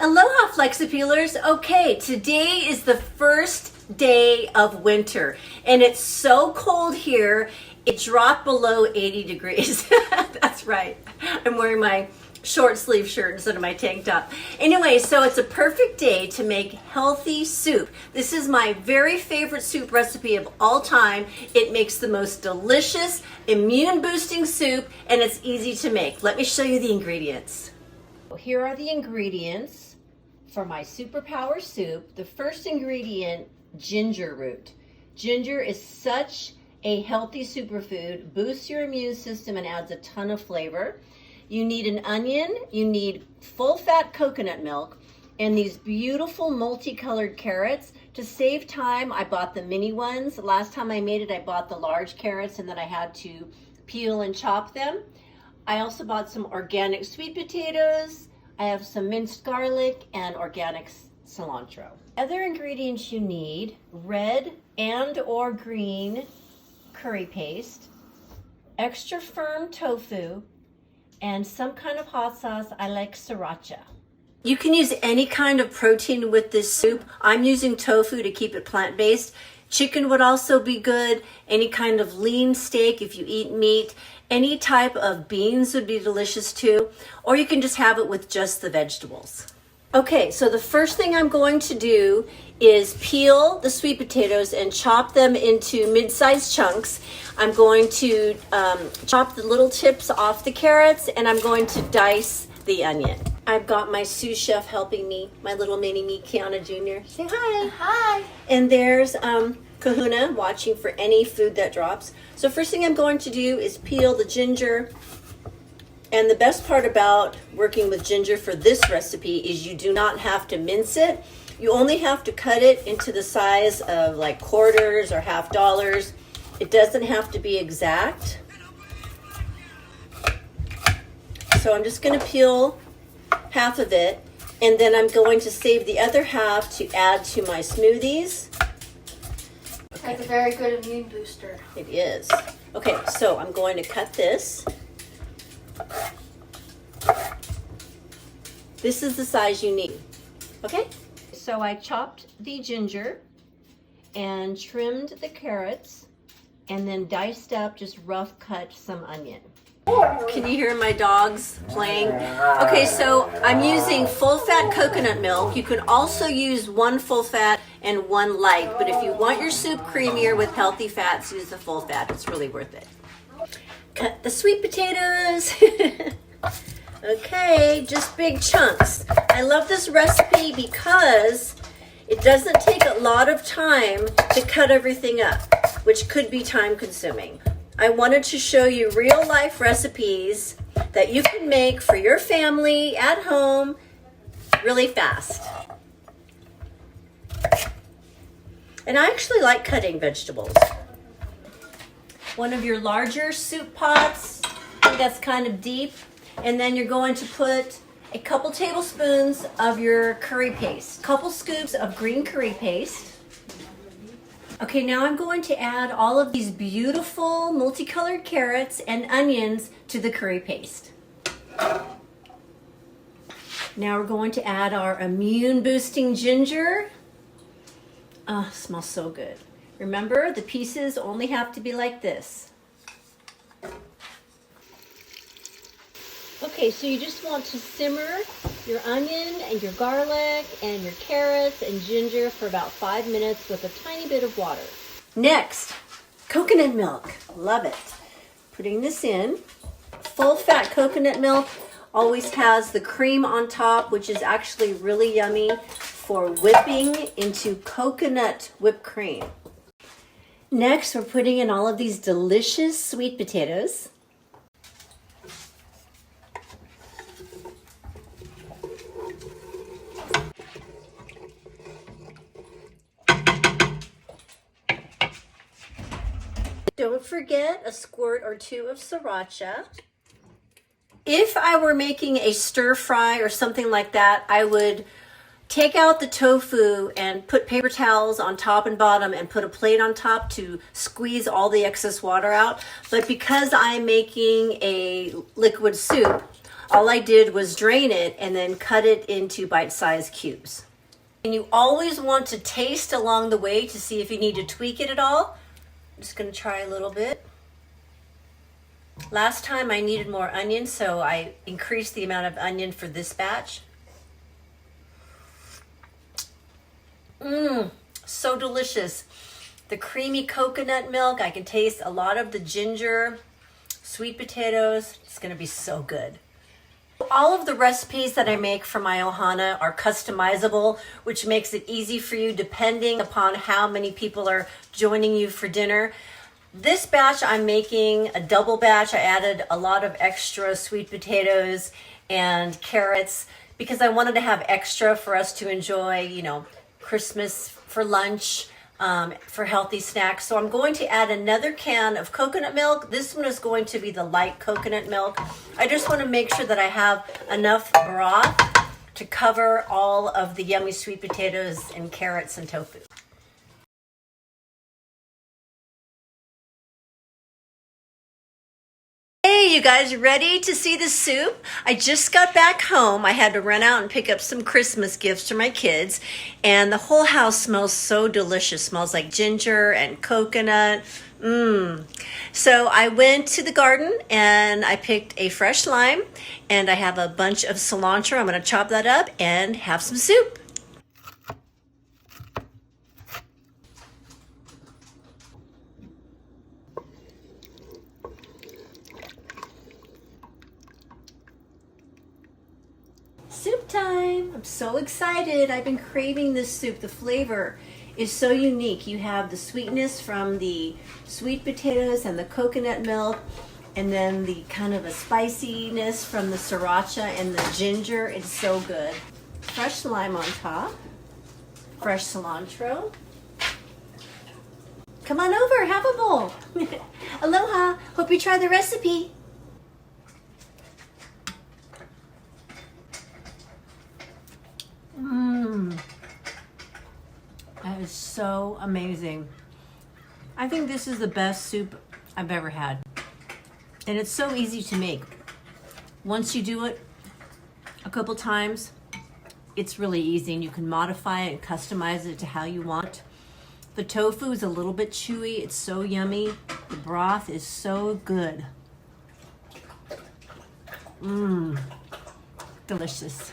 Aloha flexi peelers. Okay, today is the first day of winter and it's so cold here. It dropped below 80 degrees. That's right. I'm wearing my short sleeve shirt instead of my tank top. Anyway, so it's a perfect day to make healthy soup. This is my very favorite soup recipe of all time. It makes the most delicious, immune boosting soup and it's easy to make. Let me show you the ingredients. Here are the ingredients for my superpower soup. The first ingredient, ginger root. Ginger is such a healthy superfood, boosts your immune system and adds a ton of flavor. You need an onion, you need full fat coconut milk, and these beautiful multicolored carrots. To save time, I bought the mini ones. Last time I made it, I bought the large carrots and then I had to peel and chop them. I also bought some organic sweet potatoes. I have some minced garlic and organic cilantro. Other ingredients you need: red and or green curry paste, extra firm tofu, and some kind of hot sauce. I like sriracha. You can use any kind of protein with this soup. I'm using tofu to keep it plant-based. Chicken would also be good. Any kind of lean steak if you eat meat. Any type of beans would be delicious too. Or you can just have it with just the vegetables. Okay, so the first thing I'm going to do is peel the sweet potatoes and chop them into mid-sized chunks. I'm going to chop the little tips off the carrots and I'm going to dice the onion. I've got my sous chef helping me, my little mini me, Kiana Jr. Say hi. Hi. And there's Kahuna watching for any food that drops. So first thing I'm going to do is peel the ginger. And the best part about working with ginger for this recipe is you do not have to mince it. You only have to cut it into the size of like quarters or $50. It doesn't have to be exact. So I'm just going to peel half of it, and then I'm going to save the other half to add to my smoothies. That's a very good immune booster. It is. Okay, so I'm going to cut this. This is the size you need. Okay? So I chopped the ginger and trimmed the carrots and then diced up, just rough cut some onion. Can you hear my dogs playing? Okay, so I'm using full fat coconut milk. You can also use one full fat and one light, but if you want your soup creamier with healthy fats, use the full fat. It's really worth it. Cut the sweet potatoes. Okay, just big chunks. I love this recipe because it doesn't take a lot of time to cut everything up, which could be time consuming. I wanted to show you real life recipes that you can make for your family at home really fast. And I actually like cutting vegetables. One of your larger soup pots, I think that's kind of deep. And then you're going to put a couple tablespoons of your curry paste, couple scoops of green curry paste. Okay, now I'm going to add all of these beautiful multicolored carrots and onions to the curry paste. Now we're going to add our immune boosting ginger. Oh, it smells so good. Remember, the pieces only have to be like this. Okay, so you just want to simmer your onion and your garlic and your carrots and ginger for about 5 minutes with a tiny bit of water. Next, coconut milk. Love it. Putting this in. Full fat coconut milk always has the cream on top, which is actually really yummy for whipping into coconut whipped cream. Next, we're putting in all of these delicious sweet potatoes. Don't forget a squirt or two of sriracha. If I were making a stir fry or something like that, I would take out the tofu and put paper towels on top and bottom and put a plate on top to squeeze all the excess water out. But because I'm making a liquid soup, All I did was drain it and then cut it into bite-sized cubes. And you always want to taste along the way to see if you need to tweak it at all. I'm just gonna try a little bit. Last time I needed more onion, so I increased the amount of onion for this batch. So delicious. The creamy coconut milk, I can taste a lot of the ginger, sweet potatoes. It's gonna be so good. All of the recipes that I make for my ohana are customizable, which makes it easy for you depending upon how many people are joining you for dinner. This batch I'm making a double batch. I added a lot of extra sweet potatoes and carrots because I wanted to have extra for us to enjoy, you know, Christmas for lunch, for healthy snacks. So I'm going to add another can of coconut milk. This one is going to be the light coconut milk. I just want to make sure that I have enough broth to cover all of the yummy sweet potatoes and carrots and tofu. Hey, you guys ready to see the soup? I just got back home. I had to run out and pick up some Christmas gifts for my kids, and the whole house smells so delicious. Smells like ginger and coconut. So I went to the garden and I picked a fresh lime, and I have a bunch of cilantro. I'm going to chop that up and have some soup. Soup time! I'm so excited. I've been craving this soup. The flavor is so unique. You have the sweetness from the sweet potatoes and the coconut milk, and then the kind of a spiciness from the sriracha and the ginger. It's so good. Fresh lime on top. Fresh cilantro. Come on over, have a bowl. Aloha! Hope you try the recipe. That is so amazing. I think this is the best soup I've ever had. And it's so easy to make. Once you do it a couple times, it's really easy, and you can modify it and customize it to how you want. The tofu is a little bit chewy. It's so yummy. The broth is so good. Delicious.